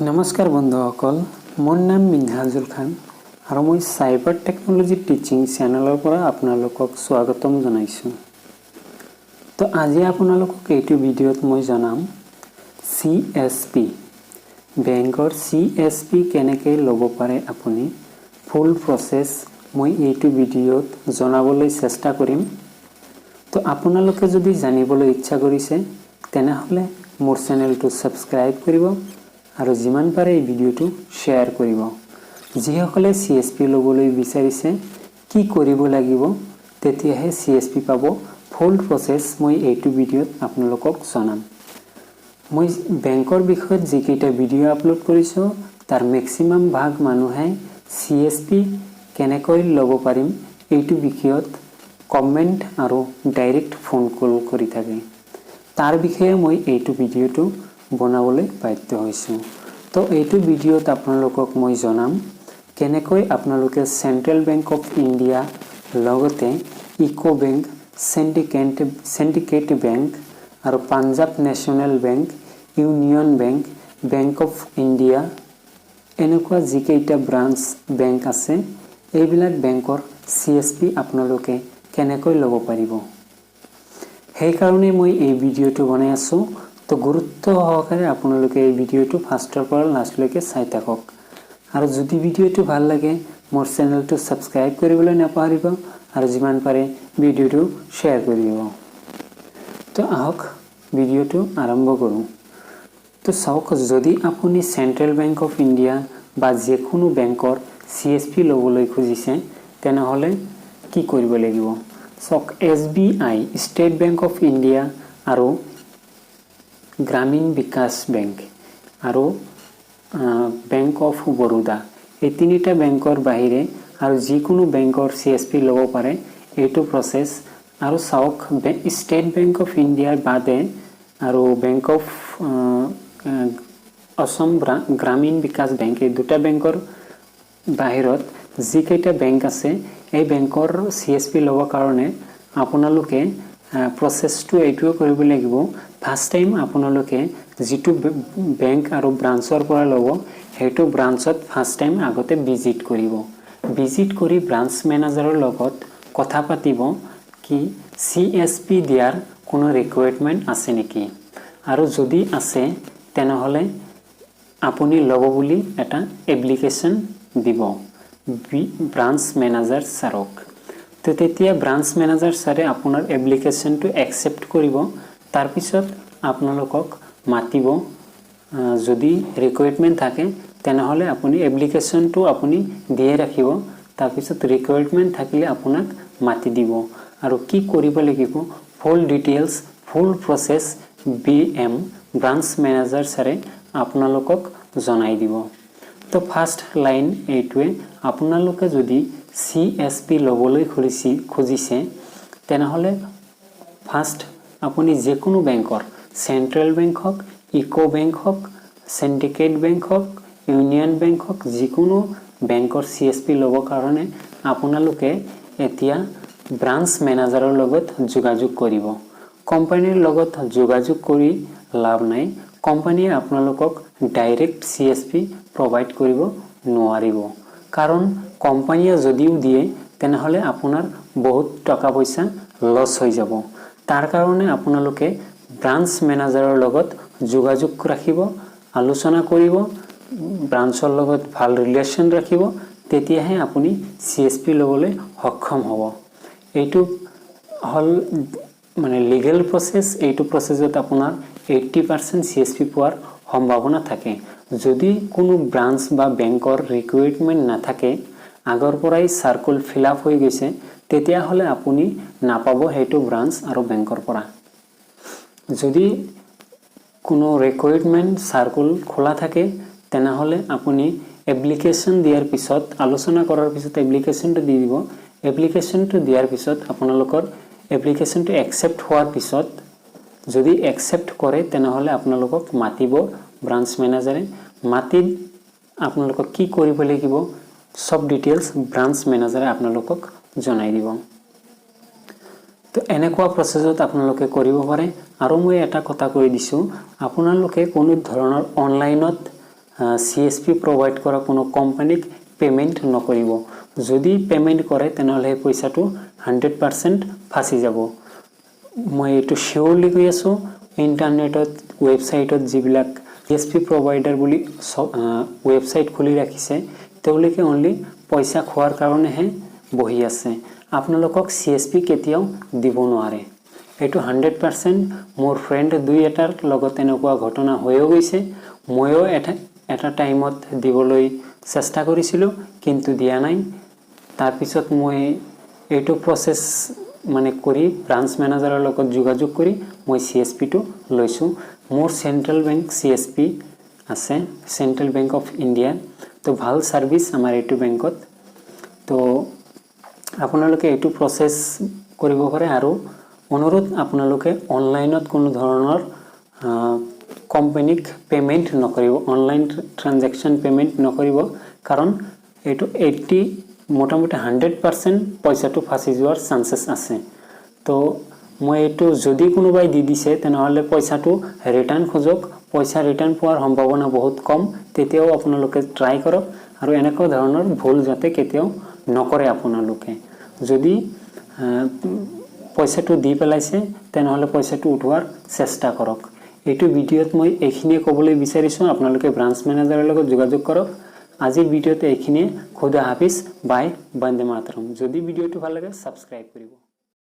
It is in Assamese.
নমস্কাৰ বন্ধুসকল, মোৰ নাম মিনহাজুল খান আৰু মই সাইবাৰ টেকনলজি টিচিং চেনেলৰ পৰা আপোনালোকক স্বাগতম জনাইছোঁ। তো আজি আপোনালোকক এইটো ভিডিঅ'ত মই জনাম CSP বেংকৰ CSP কেনেকৈ ল'ব পাৰে আপুনি ফুল প্ৰসেছ মই এইটো ভিডিঅ'ত জনাবলৈ চেষ্টা কৰিম। তো আপোনালোকে যদি জানিবলৈ ইচ্ছা কৰিছে তেনেহলে মোৰ চেনেলটো সাবস্ক্ৰাইব কৰিব আৰু যিমান পাৰে এই ভিডিঅ'টো শ্বেয়াৰ কৰিব। যিসকলে CSP ল'বলৈ বিচাৰিছে কি কৰিব লাগিব তেতিয়াহে CSP পাব ফুল প্ৰসেছ মই এইটো ভিডিঅ'ত আপোনালোকক জনাম। মই বেংকৰ বিষয়ত যিকেইটা ভিডিঅ' আপলোড কৰিছোঁ তাৰ মেক্সিমাম ভাগ মানুহে CSP কেনেকৈ ল'ব পাৰিম এইটো বিষয়ত কমেন্ট আৰু ডাইৰেক্ট ফোন কল কৰি থাকে। তাৰ বিষয়ে মই এইটো ভিডিঅ'টো বনাবলৈ বাধ্য হৈছোঁ। তো এইটো ভিডিঅ'ত আপোনালোকক মই জনাম কেনেকৈ আপোনালোকে চেন্ট্ৰেল বেংক অফ ইণ্ডিয়া লগতে ইকো বেংক, সিন্ডিকেট বেংক আৰু Punjab national bank, union bank, bank of India এনেকুৱা যিকেইটা ব্ৰাঞ্চ বেংক আছে এইবিলাক বেংকৰ CSP আপোনালোকে কেনেকৈ ল'ব পাৰিব সেইকাৰণে মই এই ভিডিঅ'টো বনাই আছোঁ। তো গুৰুত্ব সহকাৰে আপোনালোকে এই ভিডিঅ'টো ফাৰ্ষ্টৰ পৰা লাষ্টলৈকে চাই থাকক আৰু যদি ভিডিঅ'টো ভাল লাগে মোৰ চেনেলটো সাবস্ক্ৰাইব কৰিবলৈ নাপাহৰিব আৰু যিমান পাৰে ভিডিঅ'টো শ্বেয়াৰ কৰি দিব। তো আহক ভিডিঅ'টো আৰম্ভ কৰোঁ। তো চাওক, যদি আপুনি চেন্ট্ৰেল বেংক অফ ইণ্ডিয়া বা যিকোনো বেংকৰ CSP ল'বলৈ খুজিছে তেনেহলে কি কৰিব লাগিব। চাওক, SBI state bank of India আৰু গ্ৰামীণ বিকাশ বেংক আৰু বেংক অফ বৰোদা এই তিনিটা বেংকৰ বাহিৰে আৰু যিকোনো বেংকৰ CSP ল'ব পাৰে এইটো প্ৰসেছ। আৰু চাওক, ষ্টেট বেংক অফ ইণ্ডিয়াৰ বাদে আৰু bank of Assam Gramin Vikash bank এই দুটা বেংকৰ বাহিৰত যিকেইটা বেংক আছে এই বেংকৰ CSP ল'বৰ কাৰণে আপোনালোকে প্ৰসেছটো এইটোৱে কৰিব লাগিব। ফাৰ্ষ্ট টাইম আপোনালোকে যিটো বেংক আৰু ব্ৰাঞ্চৰ পৰা ল'ব সেইটো ব্ৰাঞ্চত ফাৰ্ষ্ট টাইম আগতে ভিজিট কৰিব। ভিজিট কৰি ব্ৰাঞ্চ মেনেজাৰৰ লগত কথা পাতিব কি CSP দিয়াৰ কোনো ৰিকুৱাৰমেণ্ট আছে নেকি, আৰু যদি আছে তেনেহলে আপুনি ল'ব বুলি এটা এপ্লিকেশ্যন দিব ব্ৰাঞ্চ মেনেজাৰ ছাৰক। তো তেতিয়া ব্ৰাঞ্চ মেনেজাৰ ছাৰে আপোনাৰ এপ্লিকেশ্যনটো একচেপ্ট কৰিব। তাৰপিছত আপোনালোকক মাতিব, যদি ৰিকুৱাৰমেণ্ট থাকে তেনেহলে আপুনি এপ্লিকেশ্যনটো আপুনি দিয়ে ৰাখিব। তাৰপিছত ৰিকুৱাৰমেণ্ট থাকিলে আপোনাক মাতি দিব আৰু কি কৰিব লাগিব ফুল ডিটেইলছ ফুল প্ৰসেছ BM ব্ৰাঞ্চ মেনেজাৰ ছাৰে আপোনালোকক জনাই দিব। তো ফাৰ্ষ্ট লাইন এইটোৱে, আপোনালোকে যদি CSP ল'বলৈ খুজিছে তেনেহলে ফাৰ্ষ্ট আপুনি যিকোনো বেংকৰ চেন্ট্ৰেল বেংক হওক, ইকো বেংক হওক, সিন্ডিকেট বেংক হওক, ইউনিয়ন বেংক হওক, যিকোনো বেংকৰ CSP ল'বৰ কাৰণে আপোনালোকে এতিয়া ব্ৰাঞ্চ মেনেজাৰৰ লগত যোগাযোগ কৰিব। কোম্পানীৰ লগত যোগাযোগ কৰি লাভ নাই, কোম্পানীয়ে আপোনালোকক ডাইৰেক্ট CSP প্ৰভাইড কৰিব নোৱাৰিব। কাৰণ কোম্পানীয়ে যদিও দিয়ে তেনেহলে আপোনাৰ বহুত টকা পইচা লছ হৈ যাব। তাৰ কাৰণে আপোনালোকে ব্ৰাঞ্চ মেনেজাৰৰ লগত যোগাযোগ ৰাখিব, আলোচনা কৰিব, ব্ৰাঞ্চৰ লগত ভাল ৰিলেশ্যন ৰাখিব, তেতিয়াহে আপুনি CSP ল'বলৈ সক্ষম হ'ব। এইটো হ'ল মানে লিগেল প্ৰসেছ। এইটো প্ৰসেছত আপোনাৰ 80% CSP পোৱাৰ সম্ভাৱনা থাকে। যদি কোনো ব্ৰাঞ্চ বা বেংকৰ ৰিকুৱাৰমেণ্ট নাথাকে, আগৰ পৰাই সাৰ্কুল ফিল আপ হৈ গৈছে, তেতিয়াহলে আপুনি নাপাব সেইটো ব্ৰাঞ্চ আৰু বেংকৰ পৰা। যদি কোনো ৰিকুৱাৰমেণ্ট সাৰ্কুল খোলা থাকে তেনেহলে আপুনি এপ্লিকেশ্যন দিয়াৰ পিছত আলোচনা কৰাৰ পিছত এপ্লিকেশ্যনটো দি দিব। এপ্লিকেশ্যনটো দিয়াৰ পিছত আপোনালোকৰ এপ্লিকেশ্যনটো একচেপ্ট হোৱাৰ পিছত যদি একচেপ্ট কৰে তেনেহলে আপোনালোকক মাতিব ব্ৰাঞ্চ মেনেজাৰে। মাতি আপোনালোকক কি কৰিব লাগিব সব ডিটেইলছ ব্ৰাঞ্চ মেনেজাৰে আপোনালোকক জনাই দিব। তো এনেকুৱা প্ৰসেছত আপোনালোকে কৰিব পাৰে। আৰু মই এটা কথা কৈ দিছোঁ, আপোনালোকে কোনো ধৰণৰ অনলাইনত CSP প্ৰভাইড কৰা কোনো কোম্পানীক পেমেন্ট নকৰিব যদি পেমেন্ট কৰে তেনেহলে পইচাটো 100% ফাঁসি যাব মই এটো শিওৰলি কৈ আছো ইন্টাৰনেটত ওয়েবসাইটত যিবিলাক CSP প্ৰভাইডাৰ বুলি ওয়েবসাইট খুলি ৰাখিছে তেওঁলোকে অনলি পইচা খোৱাৰ কাৰণেহে বহি আছে আপোনালোকক CSP কেতিয়াও দিব নোৱাৰে এটো 100% মোৰ ফ্ৰেন্ড দুই এটাৰ লগত এনেকুৱা ঘটনা হৈও গৈছে ময়ো এটা টাইমত দিবলৈ চেষ্টা কৰিছিলো কিন্তু দিয়া নাই তাৰ পিছত মই এটো প্ৰসেস মানে কৰি ব্ৰাঞ্চ ম্যানেজাৰৰ লগত যোগাযোগ কৰি মই CSP টো লৈছো মোৰ সেন্ট্ৰাল ব্যাংক CSP আছে সেন্ট্ৰাল ব্যাংক অফ ইন্ডিয়া তো ভাল সাৰ্ভিস আমাৰ এটো ব্যাংকত তো আপোনালোকে এটো প্ৰসেস কৰিব পাৰে আৰু অনুৰোধ আপোনালোকে অনলাইনত কোনো ধৰণৰ কোম্পানীক পেমেন্ট নকৰিব অনলাইন ট্ৰানজাকশন পেমেন্ট নকৰিব কাৰণ এটো 80 মোটামুটি 100% পইচাটো ফাঁসি যোৱাৰ চান্সেস আছে তো মই এটো যদি কোনোবাই দি দিছে তেনেহলে পইচাটো ৰিটাৰ্ণ খোজক পইচা ৰিটাৰ্ণ পোৱাৰ সম্ভাৱনা বহুত কম তেতিয়াও আপোনালোকে ট্ৰাই কৰক আৰু এনেকুৱা ধৰণৰ ভুল যাতে কেতিয়াও নকৰে আপোনালোকে যদি পইচাটো দি পেলাইছে তেনেহলে পইচাটো উঠোৱাৰ চেষ্টা কৰক এইটো ভিডিঅত মই এইখিনিয়ে ক'বলৈ বিচাৰিছো আপোনালোকে ব্ৰাঞ্চ ম্যানেজাৰৰ লগত যোগাযোগ কৰক আজিৰ ভিডিঅতে এইখিনিয়ে খুদা হাফিজ বাই বন্দে মাতৰম যদি ভিডিঅটো ভাল লাগে সাবস্ক্ৰাইব কৰিব